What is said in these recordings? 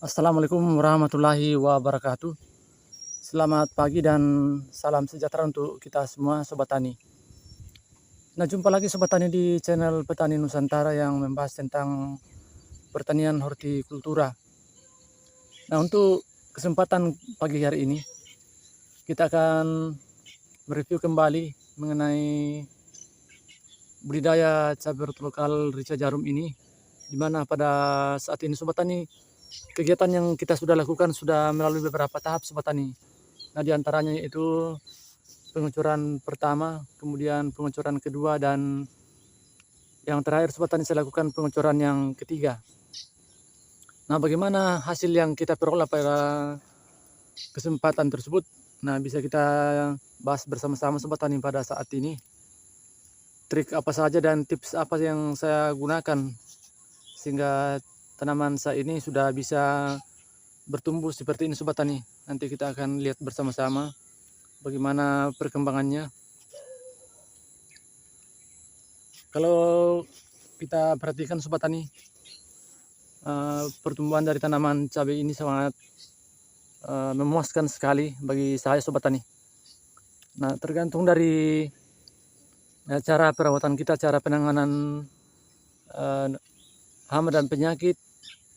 Assalamualaikum warahmatullahi wabarakatuh. Selamat pagi dan salam sejahtera untuk kita semua Sobat Tani. Nah, jumpa lagi Sobat Tani di channel Petani Nusantara yang membahas tentang pertanian hortikultura. Nah, untuk kesempatan pagi hari ini, kita akan mereview kembali mengenai budidaya cabai lokal rica jarum ini, di mana pada saat ini Sobat Tani, kegiatan yang kita sudah lakukan sudah melalui beberapa tahap Sobat Tani. Nah, diantaranya itu pengucuran pertama, kemudian pengucuran kedua, dan yang terakhir Sobat Tani saya lakukan pengucuran yang ketiga. Nah, bagaimana hasil yang kita peroleh pada kesempatan tersebut? Nah, bisa kita bahas bersama-sama Sobat Tani pada saat ini. Trik apa saja dan tips apa yang saya gunakan sehingga tanaman saya ini sudah bisa bertumbuh seperti ini Sobat Tani. Nanti kita akan lihat bersama-sama bagaimana perkembangannya. Kalau kita perhatikan Sobat Tani, pertumbuhan dari tanaman cabai ini sangat memuaskan sekali bagi saya Sobat Tani. Nah, tergantung dari cara perawatan kita, cara penanganan hama dan penyakit,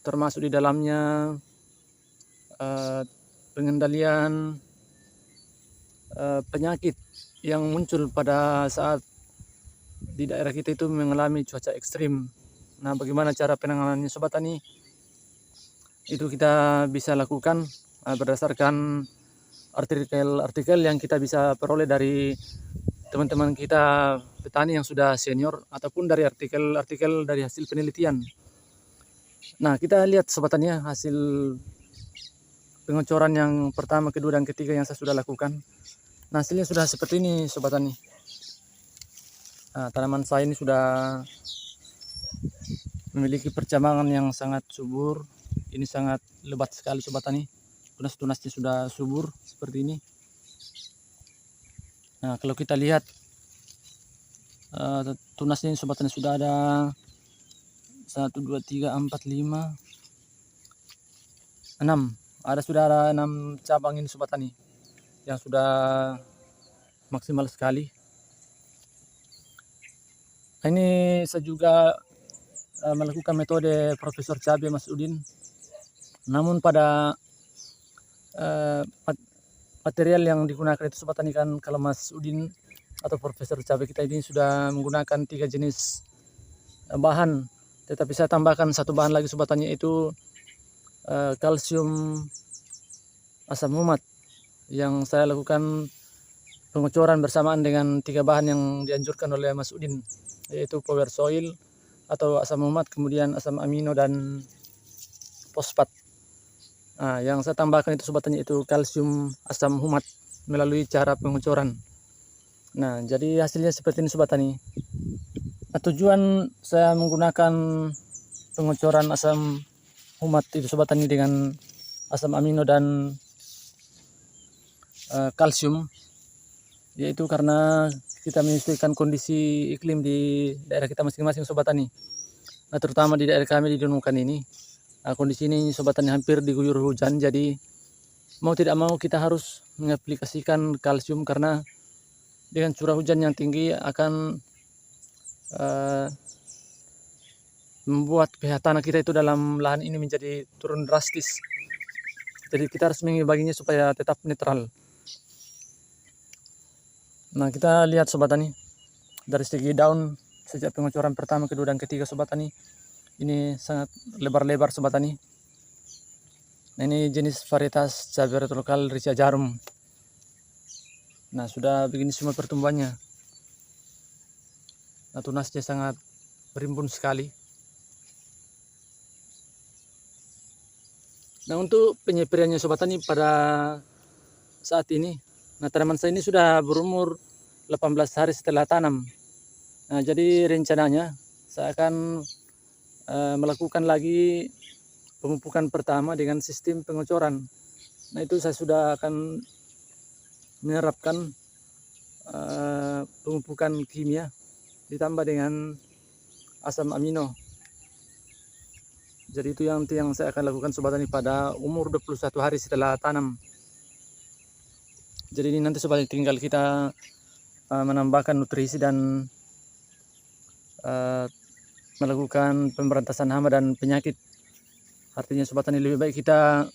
termasuk di dalamnya pengendalian penyakit yang muncul pada saat di daerah kita itu mengalami cuaca ekstrim. Nah, bagaimana cara penanganannya Sobat Tani? Itu kita bisa lakukan berdasarkan artikel-artikel yang kita bisa peroleh dari teman-teman kita petani yang sudah senior, ataupun dari artikel-artikel dari hasil penelitian. Nah, kita lihat Sobat Tani ya, hasil pengocoran yang pertama, kedua, dan ketiga yang saya sudah lakukan. Nah, hasilnya sudah seperti ini Sobat Tani. Nah, tanaman saya ini sudah memiliki perkembangan yang sangat subur. Ini sangat lebat sekali Sobat Tani. Tunas-tunasnya sudah subur seperti ini. Nah, kalau kita lihat tunasnya ini Sobat Tani sudah ada 1, 2, 3, 4, 5, 6. Sudah ada 6 cabang ini Sobat Tani yang sudah maksimal sekali. Nah, ini saya juga melakukan metode Profesor Cabai Mas Udin. Namun pada material yang digunakan itu Sobat Tani, kan kalau Mas Udin atau Profesor Cabai kita ini sudah menggunakan 3 jenis bahan, tetapi saya tambahkan satu bahan lagi Sobat Tani, yaitu kalsium asam humat, yang saya lakukan pengocoran bersamaan dengan 3 bahan yang dianjurkan oleh Mas Udin, yaitu power soil atau asam humat, kemudian asam amino, dan fosfat. Nah, yang saya tambahkan itu Sobat Tani itu kalsium asam humat melalui cara pengocoran. Nah, jadi hasilnya seperti ini Sobat Tani. Nah, tujuan saya menggunakan pengocoran asam humat itu Sobat Tani dengan asam amino dan kalsium, yaitu karena kita menyesuaikan kondisi iklim di daerah kita masing-masing Sobat Tani. Nah, terutama di daerah kami di Nunukan ini, kondisi ini Sobat Tani hampir diguyur hujan, jadi mau tidak mau kita harus mengaplikasikan kalsium, karena dengan curah hujan yang tinggi akan membuat pH tanah kita itu dalam lahan ini menjadi turun drastis. Jadi kita harus mengibaginya supaya tetap netral. Nah, kita lihat Sobat Tani, dari segi daun sejak pengocoran pertama, kedua, dan ketiga Sobat Tani, ini sangat lebar-lebar Sobat Tani. Nah, ini jenis varietas cabai lokal rica jarum. Nah, sudah begini semua pertumbuhannya. Nah, tunasnya sangat berimbun sekali. Nah, untuk penyepiriannya Sobat Tani pada saat ini, nah tanaman saya ini sudah berumur 18 hari setelah tanam. Nah, jadi rencananya saya akan melakukan lagi pemupukan pertama dengan sistem pengocoran. Nah, itu saya sudah akan menerapkan pemupukan kimia ditambah dengan asam amino. Jadi itu yang saya akan lakukan Sobat Tani pada umur 21 hari setelah tanam. Jadi ini nanti Sobat Tani tinggal kita menambahkan nutrisi dan melakukan pemberantasan hama dan penyakit. Artinya Sobat Tani lebih baik kita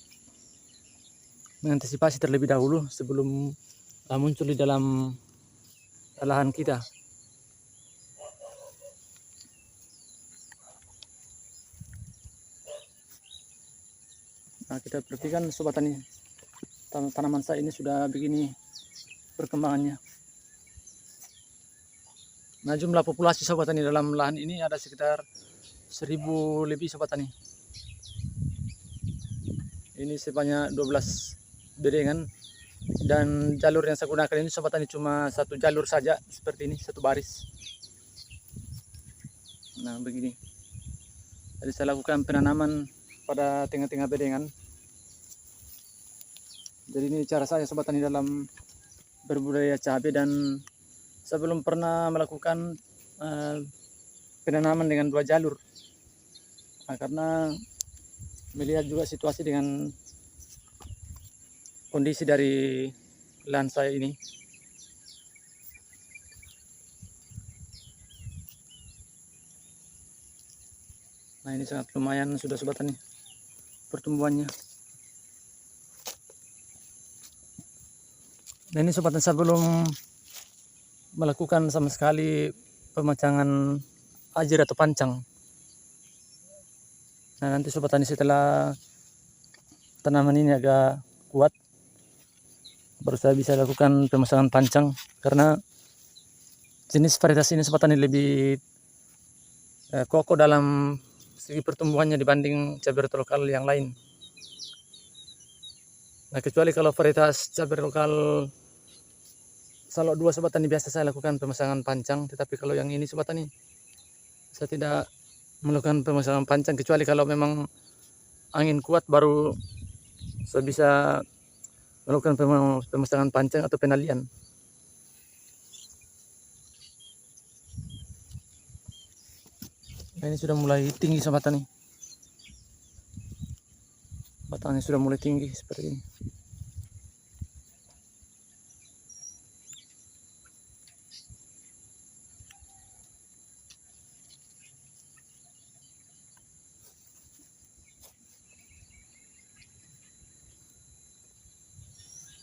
mengantisipasi terlebih dahulu sebelum muncul di dalam lahan kita. Nah, kita perhatikan Sobat Tani, tanaman saya ini sudah begini perkembangannya. Nah, jumlah populasi Sobat Tani dalam lahan ini ada sekitar 1000 lebih Sobat Tani. Ini sebanyak 12 bedengan, dan jalur yang saya gunakan ini Sobat Tani cuma satu jalur saja, seperti ini, satu baris. Nah, begini. Jadi saya lakukan penanaman pada tengah-tengah bedengan. Jadi ini cara saya Sobat Tani dalam berbudidaya cabai, dan saya belum pernah melakukan penanaman dengan 2 jalur. Nah, karena melihat juga situasi dengan kondisi dari lahan saya ini. Nah, ini sangat lumayan sudah Sobat Tani pertumbuhannya. Nah, ini Sobat Tani saya belum melakukan sama sekali pemacangan ajir atau pancang. Nah, nanti Sobat Tani setelah tanaman ini agak kuat, baru saya bisa lakukan pemasangan pancang, karena jenis varietas ini Sobat Tani lebih kokoh dalam segi pertumbuhannya dibanding cabai lokal yang lain. Nah, kecuali kalau varietas cabai lokal Salok 2 Sobat Tani biasa saya lakukan pemasangan pancang, tetapi kalau yang ini Sobat Tani saya tidak melakukan pemasangan pancang, kecuali kalau memang angin kuat baru saya bisa melakukan pemasangan pancang atau penalian. Nah, ini sudah mulai tinggi Sobat Tani, batangnya sudah mulai tinggi seperti ini.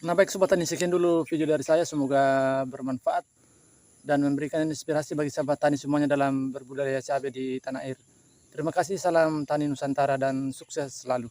Nah, baik Sobat Tani, sekian dulu video dari saya, semoga bermanfaat dan memberikan inspirasi bagi sahabat tani semuanya dalam berbudidaya cabai di tanah air. Terima kasih, salam tani Nusantara dan sukses selalu.